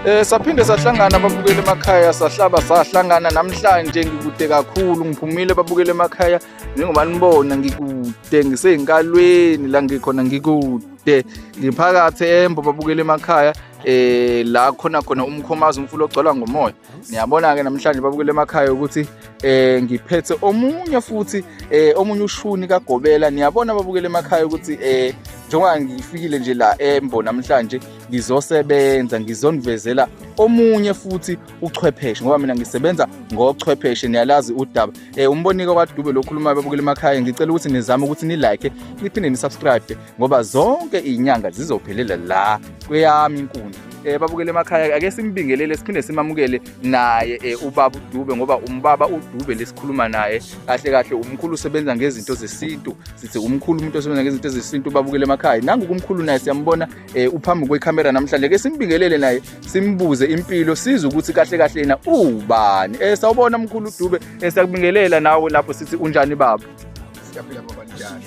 Saphinde sahlangana ababukeli emakhaya sahlangana namhlanje ngikude kakhulu ngiphumile ababukeli emakhaya njengoba nibona ngikude ngiseyinkalweni la ngikhona ngikude ngiphakathi eMbo babukeli emakhaya la khona umkhomazi umfula ogcwala ngomoya. Niyabona ke namhlanje babukeli emakhaya ukuthi ngiphethe omunye futhi omunye ushuni kaGobela. Niyabona babukeli emakhaya ukuthi njengoba ngifikile nje la eMbo namhlanje ngizosebenza ngizonivezela omunye futhi uchwepheshe ngoba mina ngisebenza ngochwepheshe niyalazi udaba. Umboniko kwaDube lokhuluma babukeli emakhaya ngicela ukuthi nizame ukuthi ni like niphinde ni subscribe ngoba zonke izinyanga zizophelela la kweyami inkundla. Babukeli emakhaya ake simbingelele siphinde simamukele naye ubaba uDube ngoba umbaba uDube lesikhuluma naye kahle umkhulu usebenza ngezinto zesintu. Sithi umkhulu umuntu osebenza ngezinto zesintu babukeli emakhaya nangu umkhulu naye siyambona uphambi kwecamera namhlanje. Ake simbingelele naye simbuze impilo siza ukuthi kahle yena ubani. Sawubona umkhulu uDube siyakubingelela nawe lapho sithi unjani baba? Siyaphila baba njani?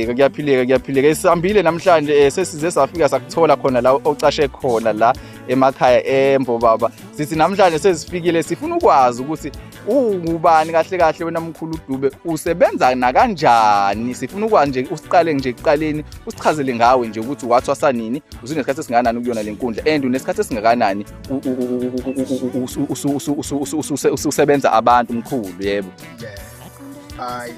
Kuyaphileka sihambile namhlanje sesize safika sakuthola khona la ocashe khona la emakhaya eMbo baba. Sithi namhlanje sesifikile sifuna ukwazi ukuthi ubani kahle wena mkhulu uDube usebenza na kanjani. Sifuna ukwazi nje usiqale nje ekuqaleni usichazele ngawe nje ukuthi wathwasa nini usunesikhathi esingakanani ukuyona lenkundla and unesikhathi esingakanani usebenza abantu mkhulu. Yebo hayi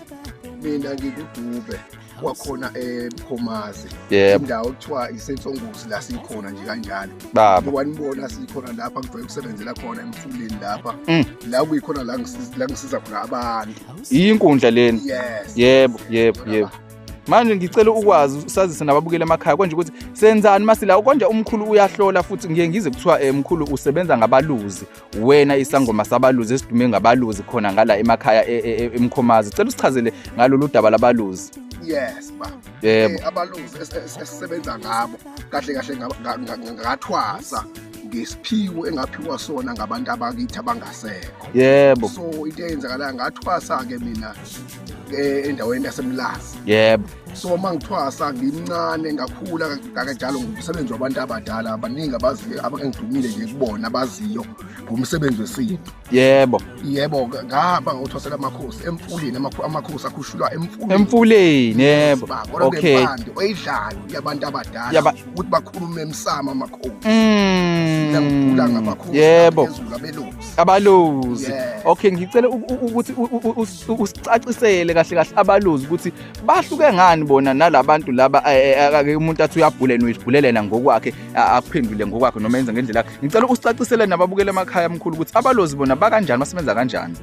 mina ngikuDube wakhona eMkhomazi indawo ekuthiwa iSensonguzi la sikhona nje kanjalo baba. Wanibona sikhona lapha ngijwayele ukusebenzela khona emfuleni lapha la kuyikhona la ngisiza khona abantu inkundla leni. Yes. Yebo manje ngicela ukwazi usazise nababukeli emakhaya konje ukuthi senzani masila konje umkhulu uyahlola futhi ngiye ngize kuthiwa mkhulu usebenza ngabaluzi wena isangoma sabaluzi esidume ngabaluzi khona ngala emakhaya eMkhomazi. Cela usichazele ngalolu daba labaluzi. Yes ba. Yebo. Abaluzi esisebenza ngabo kahle ngathwasa ngesiphiwo engaphiwa sona ngabantu abakithi abangasekho. Yebo. So into eyenzakala ngathwasa ke mina endaweni yaseMlazi. Yebo. So mangithwasa ngimncane ngakhula kanjalo ngumsebenzi wabantu abadala abaningi abaziyo abangidumile nje kubona abaziyo ngumsebenzi wesintu. Yebo ngahamba ngothwasela amakhosi emfuleni amakhosi akhushulwa emfuleni. Yebo okay oyidlayo yabantu abadala ukuthi bakhulume emsamo amakhosi. Ngikula ngamakhosi phezulu abaluzi. Okay ngicela ukuthi usicacisele kahle abaluzi ukuthi bahluke ngani bona nalabantu laba umuntu athi uyabhulelena ngokwakhe akuphendule ngokwakhe noma yenza ngendlela yakhe. Ngicela usicacisele nababukeli emakhaya mkhulu ukuthi abaluzi bona bakanjani basebenza kanjani.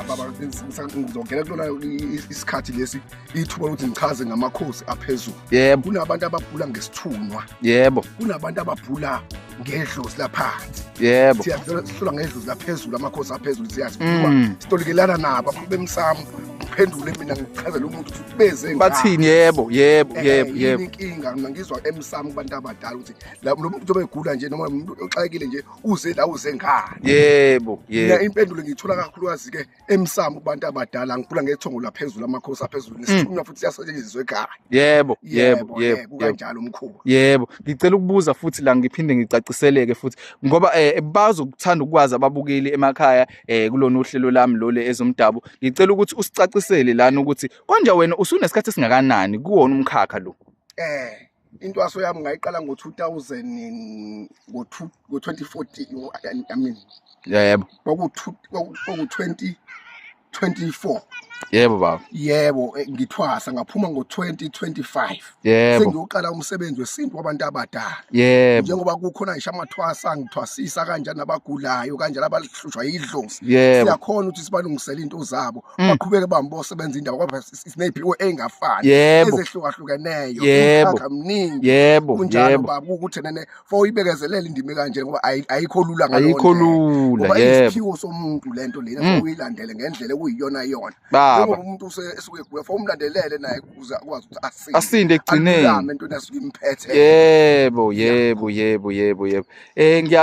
Baba ngizongena kulona isikhathi lesi ithuba ukuthi ngichaze ngamakhosi aphezulu. Yebo. Kunabantu ababhula ngesithunwa. Yebo. Kunabantu ababhula ngedlozi laphansi. Yebo. Sihlola ngedlozi laphezulu amakhosi aphezulu siyazikhuluma sitolikelana nabo akhuluma emsamo uphendule mina ngichazela umuntu ukuthi beze bathini. Yebo inkinga ngizwa emsamo kubantu abadala ukuthi lo muntu obegula nje noma umuntu oxakekile nje uze la uze ngani. Yebo impendulo ngithola kakhulukazi ke emsamo kubantu abadala ngikhula ngethongo laphezulu amakhosi aphezulu nesithunywa futhi siyasetshenziswa ekhaya. Yebo kanjalo mkhulu. Yebo ngicela ukubuza futhi la ngiphinde ngicaciseleke futhi ngoba bazokuthanda ukwazi ababukeli emakhaya kulona uhlelo lami lole ezomdabu. Ngicela ukuthi usicacisele lana ukuthi konje wena usunesikhathi esingakanani kuwona umkhakha lo. Intwaso yami ngayiqala ngo2000 ngo2014 I mean. Yebo. Kwaku 2024. Yebo baba. Yebo ngithwasa ngaphuma ngo2025. Yebo. Sengiyoqala umsebenzi wesintu wabantu abadala. Yebo. Njengoba kukhona ngisho amathwasa ngithwasisa kanjani abagulayo kanjani abahlushwa idlozi. Siyakhona ukuthi sibalungisele into zabo baqhubeke bambosebenza indawo ngoba sineziphiwo engafani ezehlukahlukeneyo. Umkhakha mningi. Kunjalo baba ukuthi nene for uyibekezelela indime kanje ngoba ayikho lula ngalona. Ayikho lula. Yebo. Isiphiwo somuntu lento lena uyilandele ngendlela ekuyiyona yona. Ngoba umuntu esuke egula for umlandelele naye ukuze akwazi ukuthi asinde ekugcineni into nasuke imphethe. Yebo.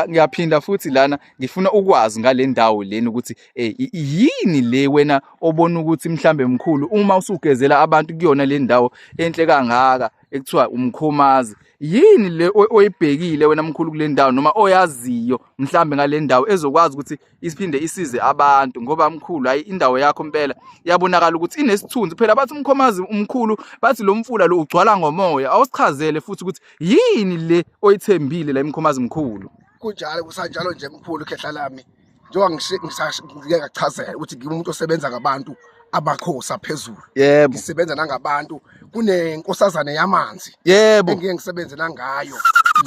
Ngiyaphinda futhi lana ngifuna ukwazi ngale ndawo leni ukuthi yini le wena obona ukuthi mhlambe mkhulu uma usugezela abantu kuyona le ndawo enhle kangaka ekuthiwa umkhomazi. Yini le oyibhekile wena mkhulu kule ndawo noma oyaziyo mhlambe ngale ndawo ezokwazi ukuthi isiphinde isize abantu, ngoba mkhulu hayi indawo yakho impela yabonakala ukuthi inesithunzi. Phela bathi umkhomazi umkhulu, bathi lo mfula lo ugcwala ngomoya. Awusichazele futhi ukuthi yini le oyithembile la imkhomazi mkhulu. Kunjalo kusanjalo nje mkhulu khehla lami, njengoba ngike ngachazela ukuthi ngimuntu osebenza ngabantu amakhosi aphezulu. Yebo. Ngisebenza nangabantu, kunenkosazane yamanzi engike ngisebenzela ngayo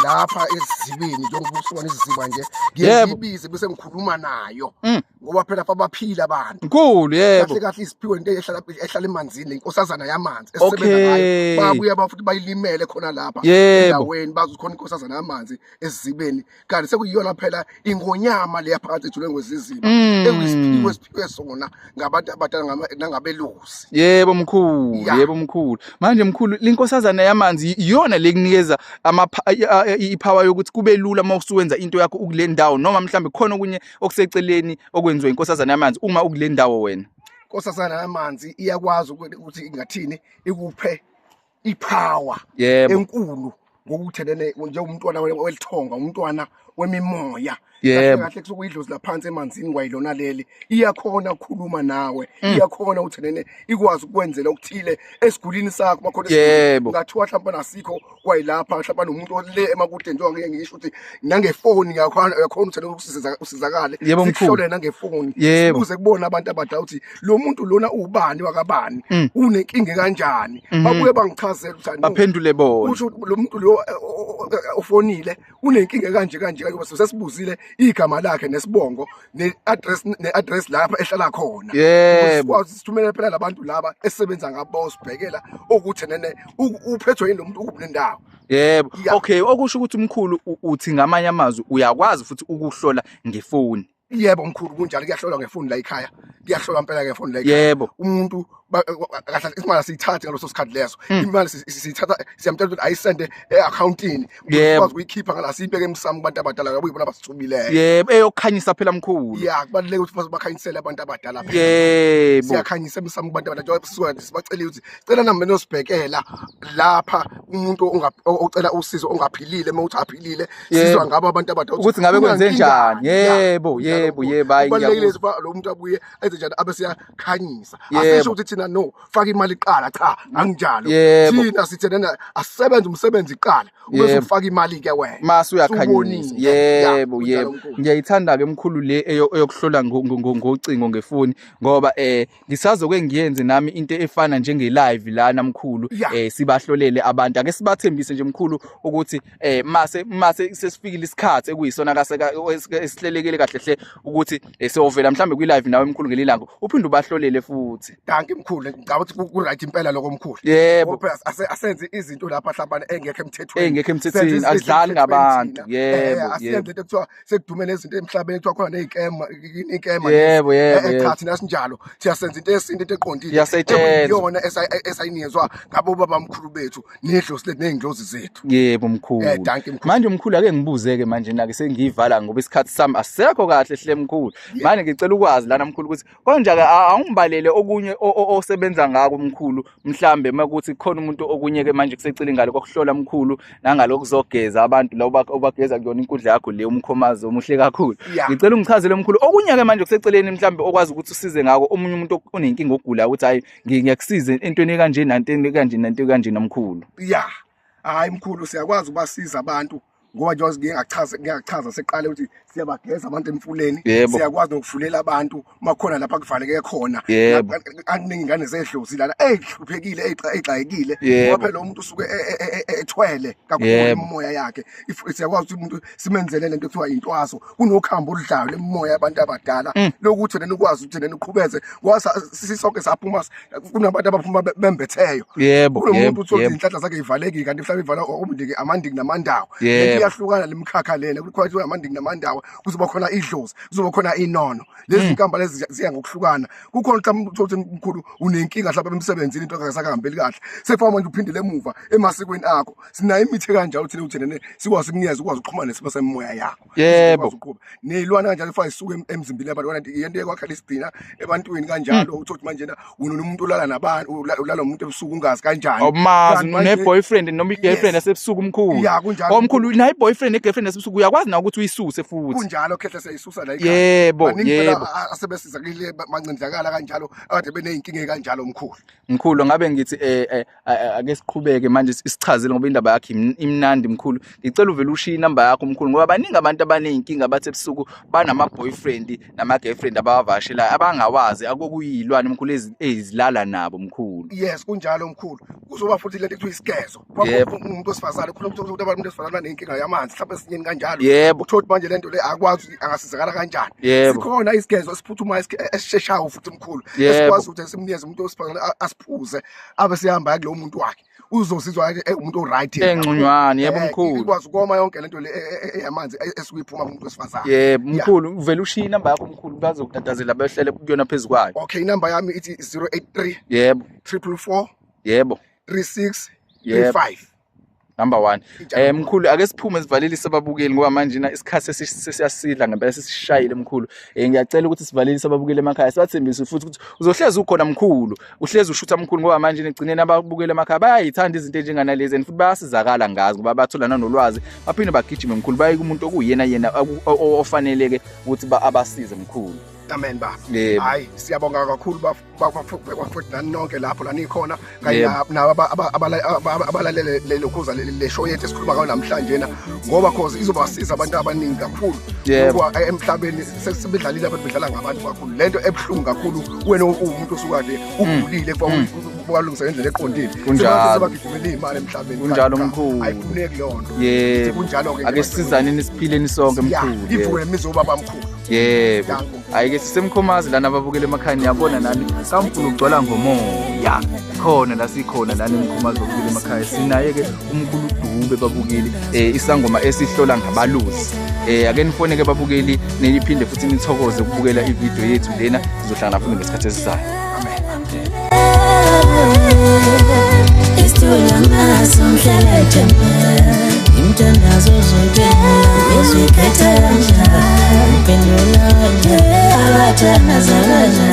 lapha ezizibeni, njengoba usukona iziziba nje ngiyibize bese ngikhuluma nayo ngoba phela baphila abantu. Mkhulu, yebo. Kahle kahle isiphiwe into ehlala emanzini, inkosazana yamanzi esisebenza ngayo. Babuya bafuthi bayilimele khona lapha endaweni, bazi khona inkosazana yamanzi ezizibeni. Kanti sekuyiyona phela ingonyama leya phakathi ejulwe ngweziziba ekuyisiphiwe sona ngabantu abadala nangabelusi. Yebo mkhulu, yebo mkhulu. Manje mkhulu, linkosazana yamanzi iyona lekunikeza ipower yokuthi kube lula uma usuwenza into yakho ukule ndawo, noma mhlambe khona okunye okuseceleni okwenziwa inkosazana yamanzi uma ukule ndawo wena. Inkosazana yamanzi iyakwazi ukuthi ingathini ikuphe ipower enkulu ngokuthi nje umntwana welithonga, umntwana wemimoya. Yebo. Kahle kusukuyidlozi laphansi emanzini kwayilona leli, iyakhona ukukhuluma nawe, iyakhona ukuthi ikwazi ukwenzela okuthile esigulini sakho makhona ngathiwa mhlawumbe nasikho kwayilapha mhlawumbe nomuntu le emakude njengoba ngeke ngisho ukuthi nangefoni yakhona ukuthi usizakale, sikuhlole nangefoni sibuze kubona abantu abadala ukuthi lo muntu lona ubani wakabani, unenkinga kanjani, babuye bangichazela ukuthi baphendule bona usho lo muntu lo ufonile unenkinga kanje sesibuzile igama lakhe nesibongo ne-address lapha ehlala khona. Sikwazi sithumele phela labantu laba esebenza ngabo sibhekela ukuthi uphethwe yini lo muntu ukuphi nendawo. Yebo. Okay, okusho ukuthi mkhulu uthi ngamanye amazwi uyakwazi futhi ukuhlola ngefoni. Yebo mkhulu, kunjalo kuyahlolwa ngefoni la ekhaya, kuyahlolwa impela ngefoni la ekhaya. Yebo. Umuntu kahle imali siyithatha ngaloso sikhathi leso, imali siyithatha siyamtshela ukuthi ayisende e-accountini, ukwazi ukuyikhipha ngala siyibeke emsamo kubantu abadala ngoba yibona basithubileyo. Yebo, eyokukhanyisa phela mkhulu. Kubaluleke ukuthi bakhanyisele abantu abadala phela. Yebo. Siyakhanyisa emsamo kubantu abadala njengoba sisuka sibacela ukuthi cela nami nosibhekela lapha umuntu ocela usizo ongaphilile, mawuthi aphilile sizwa ngabo abantu abadala ukuthi ngabe kwenze njani. Yebo, yebo, yebo, hayi kubalulekile ukuthi lo muntu abuye enze njani abe siyakhanyisa. Asisho ukuthi no faka imali iqala, cha anginjalo. Thina sithi asisebenze umsebenzi iqala ubese ufaka imali ke wena mase uyakhanyisa. Yebo, yebo. Ngiyayithanda ke mkhulu le eyokuhlola ngocingo ngefoni, ngoba ngisazoke ngiyenze nami into efana njenge live lana mkhulu, sibahlolele abantu. Ake sibathembise nje mkhulu ukuthi mase sesifikile isikhathi ekuyisona esihlelekile kahle hle ukuthi siyovela mhlambe kwi live nawe mkhulu ngelilanga uphinde ubahlolele futhi. Danke mkhulu, ngicabanga ukuthi ku-right impela lokho mkhulu. Yebo. Phela asenze izinto lapha hlabana engekho emthethweni. Adlali ngabantu. Yebo. Asenze into ekuthiwa sekudume nezinto emhlabeni ekuthiwa khona ikema. Yebo. Echathi nasinjalo siyasenza into yesinto, into eqondile ekuyiyona esayinikezwa ngabo baba mkhulu bethu nedlozi ney'ndlozi zethu. Yebo mkhulu. Danke mkhulu. Manje mkhulu ake ngibuze-ke manje nake sengiyivala ngoba isikhathi sami asisekho kahle hle mkhulu. Manje ngicela ukwazi lana mkhulu ukuthi konje-ke awungibalele okunye osebenza ngako mkhulu, mhlambe makuthi khona umuntu okunye-ke manje kusecela ingalo kokuhlola mkhulu nangaloku kuzogeza abantu la obageza kuyona inkundla yakho le umkhomazi omuhle kakhulu. Ngicela ungichazele mkhulu okunye-ke manje kuseceleni mhlambe okwazi ukuthi usize ngako omunye umuntu onenkinga ogula ukuthi hayi ngiyakusiza entweni ekanje nantweni ekanje nanto ekanje nomkhulu. Hayi mkhulu, siyakwazi ubasiza abantu ngoba njengoba ngiyachaza seqale ukuthi siyabageza abantu emfuleni, siyakwazi nokufulela abantu makhona lapha kuvaleke khona. Akuningi ingane zedlozi lana ehluphekile exayekile ngoba phela lo muntu usuke ethwele kakhulu emoya yakhe. Siyakwazi ukuthi umuntu simenzele lento ekuthiwa intwaso, kunokhambo oludlayo lemoya yabantu abadala lokuthi ukwazi ukuthi uqhubeze ngoba sisonke saphuma kunabantu abaphuma bembetheyo. Kulo muntu uthola inhlanhla zakhe ivalekile kanti mhlawumbe ivala omndiki amandiki namandawo. iyahlukana lemkhakha lena kukhona amandingi namandawo kuzoba khona idlozi kuzoba khona inono lezi inkamba lezi ziya ngokuhlukana kukhona mhlawumbe mkhulu unenkinga mhlawumbe emsebenzini into akasakahambeli kahle sekufanele manje uphindele emuva emasikweni akho sinayo imithi kanjalo thina uthene sikwazi ukunikeza ukwazi ukuxhumana nesimo semoya yakho yebo nezilwane kanjalo ifa isuke emzimbeni yabantu into ekwakhala isigcina ebantwini kanjalo uthi manje umuntu olala nabantu ulala umuntu ebusuku ungazi kanjani awumazi ne-boyfriend noma i-girlfriend yasebusuku omkhulu omkhulu nayo i-boyfriend ne-girlfriend yasebusuku uyakwazi na ukuthi uyisuse futhi kunjalo khehle seyisusa la ekhaya yebo asebesizakile mancindakala kanjalo ade beneyinkinga kanjalo mkhulu ngabe ngithi ake siqhubeke manje isichazile ngoba indaba yakhe imnandi mkhulu ngicela uvele ushiye inamba yakho mkhulu ngoba baningi abantu abaneyinkinga bathi ebusuku banama boyfriend nama girlfriend abawavashelayo abangawazi akokuyilwane mkhulu ezilala nabo mkhulu yes kunjalo mkhulu kuzoba futhi lento ekuthiwa isigezo umuntu osifazane khona ukuthi abantu besifazane nenkinga yamanzi mhlawumbe sinyeni kanjalo uthothi manje lento le akwazi angasizakala kanjani sikhona isigezo esiphuthumayo esisheshayo futhi mkhulu esikwazi ukuthi simnikeze umuntu osifazane asiphuze abe sihamba kulo muntu wakhe uzosizwa umuntu oright engcunywana yebo mkhulu ikwazi ukoma yonke lento le eyamanzi esuyiphuma umuntu wesifazane yebo mkhulu uvela ushiya inamba yakho mkhulu bazokutatazela behlele kuyona phezukwayo okay inamba yami ithi 083 yebo 444 yebo 3635 number 1 mkhulu ake siphume sivalile sababukeli ngoba manje na isikhathi sesiyasidla ngempela sesishayile mkhulu ngiyacela ukuthi sivalile sababukeli emakhaya sibathembise futhi ukuthi uzohlezi ukhona mkhulu uhlezi ushutha mkhulu ngoba manje negcineni ababukeli emakhaya bayayithanda izinto enjengana lezi and futhi bayasizakala ngazi ngoba bathola nolwazi baphinde bagijime mkhulu baye kumuntu okuyena ofaneleke ukuthi abasize mkhulu amen baba hayi siyabonga kakhulu bafuthi nani nonke lapho la nikhona kanye abalalele lokhuza le show yethu esikhuluma ngayo namhlanje na ngoba cause izobasiza abantu abaningi kakhulu ngoba emhlabeni sesibedlalile abantu bedlala ngabantu kakhulu lento ebhlungu kakhulu wena umuntu osukade ugulile kwalungisa ngendlela eqondile sebagijimela imali emhlabeni kunjalo mkhulu ayifuneki lonto kunjalo ke ake sisizaneni siphileni sonke mkhulu ivuke imizoba bamkhulu yebo ayike sisemkhomazi lana ababukele emakhaya yabona nani kamfulu ugcwala ngomoya khona la sikhona lana emkhomazi ababukele emakhaya sinaye ke umkhulu Dube babukeli isangoma esihlola ngabalusi ake nifoneke babukeli niphinde futhi nithokoze ukubukela ivideo yethu lena sizohlangana futhi ngesikhathi esizayo amen imthandazo zokela izikhetha kanjani impendula nje abathandaza kanjani